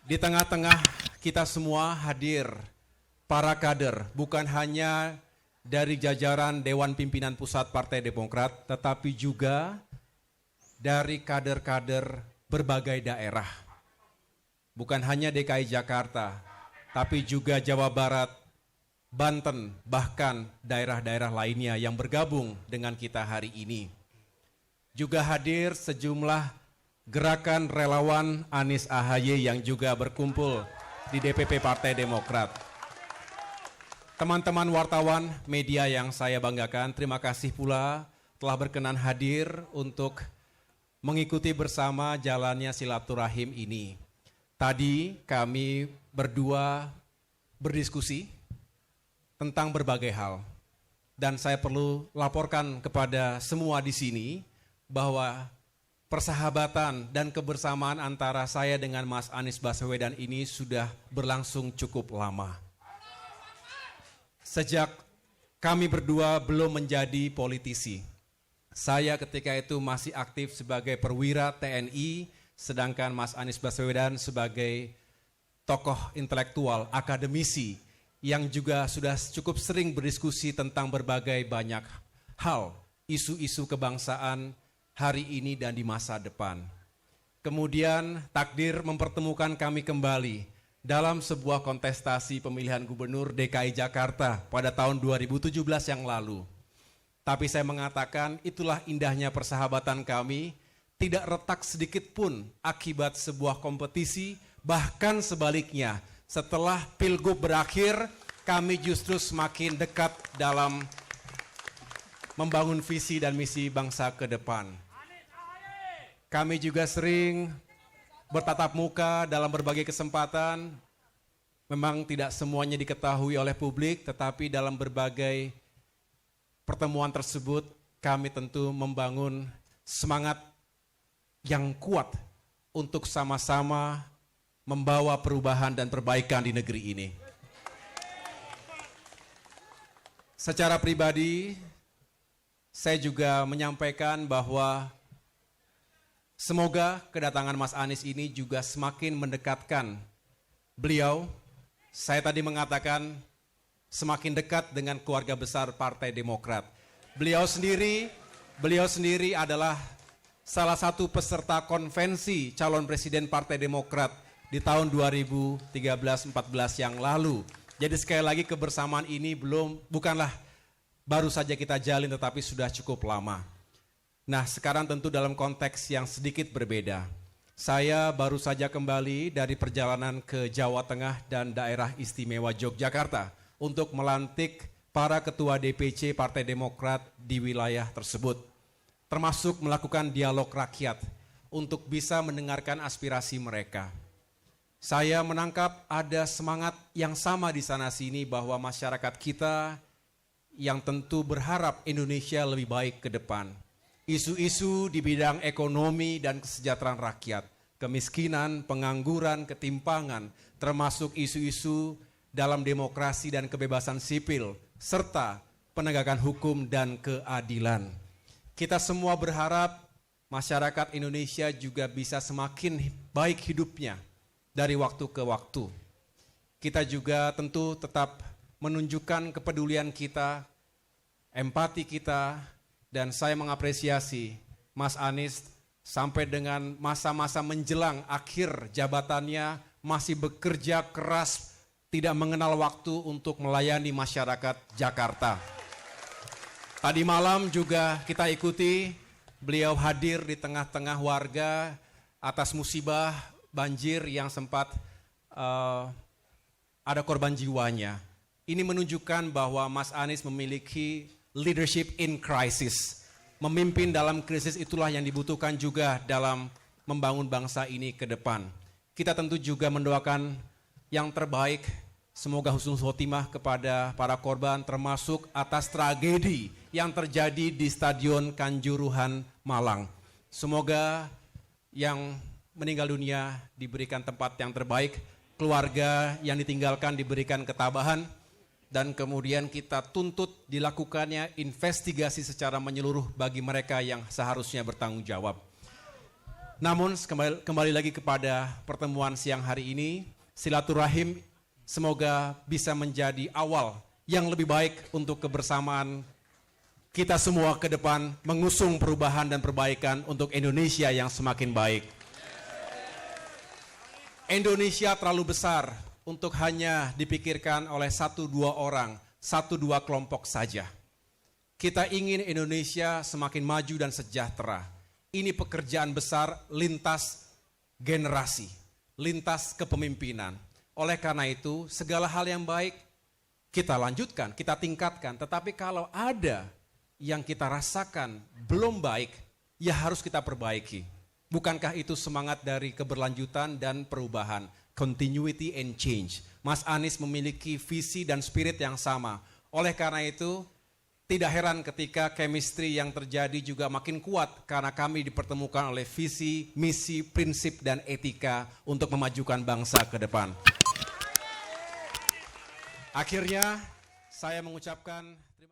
Di tengah-tengah kita semua hadir para kader, bukan hanya dari jajaran Dewan Pimpinan Pusat Partai Demokrat, tetapi juga dari kader-kader berbagai daerah. Bukan hanya DKI Jakarta, tapi juga Jawa Barat, Banten, bahkan daerah-daerah lainnya yang bergabung dengan kita hari ini. Juga hadir sejumlah gerakan relawan Anies AHY yang juga berkumpul di DPP Partai Demokrat. Teman-teman wartawan media yang saya banggakan, terima kasih pula telah berkenan hadir untuk mengikuti bersama jalannya silaturahim ini. Tadi kami berdua berdiskusi tentang berbagai hal. Dan saya perlu laporkan kepada semua di sini bahwa persahabatan dan kebersamaan antara saya dengan Mas Anies Baswedan ini sudah berlangsung cukup lama. Sejak kami berdua belum menjadi politisi. Saya ketika itu masih aktif sebagai perwira TNI, sedangkan Mas Anies Baswedan sebagai tokoh intelektual, akademisi, yang juga sudah cukup sering berdiskusi tentang berbagai banyak hal, isu-isu kebangsaan hari ini dan di masa depan. Kemudian takdir mempertemukan kami kembali dalam sebuah kontestasi pemilihan gubernur DKI Jakarta pada tahun 2017 yang lalu. Tapi saya mengatakan itulah indahnya persahabatan kami, tidak retak sedikit pun akibat sebuah kompetisi, bahkan sebaliknya. Setelah Pilgub berakhir, kami justru semakin dekat dalam membangun visi dan misi bangsa ke depan. Kami juga sering bertatap muka dalam berbagai kesempatan. Memang tidak semuanya diketahui oleh publik, tetapi dalam berbagai pertemuan tersebut kami tentu membangun semangat yang kuat untuk sama-sama membawa perubahan dan perbaikan di negeri ini. Secara pribadi, saya juga menyampaikan bahwa semoga kedatangan Mas Anies ini juga semakin mendekatkan beliau. Saya tadi mengatakan semakin dekat dengan keluarga besar Partai Demokrat. Beliau sendiri adalah salah satu peserta konvensi calon presiden Partai Demokrat di tahun 2013-14 yang lalu. Jadi sekali lagi kebersamaan ini bukanlah baru saja kita jalin, tetapi sudah cukup lama. Nah, sekarang tentu dalam konteks yang sedikit berbeda. Saya baru saja kembali dari perjalanan ke Jawa Tengah dan daerah istimewa Yogyakarta untuk melantik para ketua DPC Partai Demokrat di wilayah tersebut, termasuk melakukan dialog rakyat untuk bisa mendengarkan aspirasi mereka. Saya menangkap ada semangat yang sama di sana-sini bahwa masyarakat kita yang tentu berharap Indonesia lebih baik ke depan. Isu-isu di bidang ekonomi dan kesejahteraan rakyat, kemiskinan, pengangguran, ketimpangan, termasuk isu-isu dalam demokrasi dan kebebasan sipil, serta penegakan hukum dan keadilan. Kita semua berharap masyarakat Indonesia juga bisa semakin baik hidupnya dari waktu ke waktu. Kita juga tentu tetap menunjukkan kepedulian kita, empati kita, dan saya mengapresiasi Mas Anies sampai dengan masa-masa menjelang akhir jabatannya masih bekerja keras, tidak mengenal waktu untuk melayani masyarakat Jakarta. Tadi malam juga kita ikuti beliau hadir di tengah-tengah warga atas musibah banjir yang sempat ada korban jiwanya. Ini menunjukkan bahwa Mas Anies memiliki leadership in crisis. Memimpin dalam krisis itulah yang dibutuhkan juga dalam membangun bangsa ini ke depan. Kita tentu juga mendoakan yang terbaik, semoga husnul khotimah kepada para korban, termasuk atas tragedi yang terjadi di Stadion Kanjuruhan Malang. Semoga yang meninggal dunia diberikan tempat yang terbaik, keluarga yang ditinggalkan diberikan ketabahan, dan kemudian kita tuntut dilakukannya investigasi secara menyeluruh bagi mereka yang seharusnya bertanggung jawab. Namun kembali lagi kepada pertemuan siang hari ini, silaturahim semoga bisa menjadi awal yang lebih baik untuk kebersamaan kita semua ke depan mengusung perubahan dan perbaikan untuk Indonesia yang semakin baik. Indonesia terlalu besar untuk hanya dipikirkan oleh 1-2 orang, 1-2 kelompok saja. Kita ingin Indonesia semakin maju dan sejahtera. Ini pekerjaan besar lintas generasi, lintas kepemimpinan. Oleh karena itu, segala hal yang baik kita lanjutkan, kita tingkatkan. Tetapi kalau ada yang kita rasakan belum baik, ya harus kita perbaiki. Bukankah itu semangat dari keberlanjutan dan perubahan, continuity and change. Mas Anies memiliki visi dan spirit yang sama. Oleh karena itu, tidak heran ketika chemistry yang terjadi juga makin kuat karena kami dipertemukan oleh visi, misi, prinsip, dan etika untuk memajukan bangsa ke depan. Akhirnya, saya mengucapkan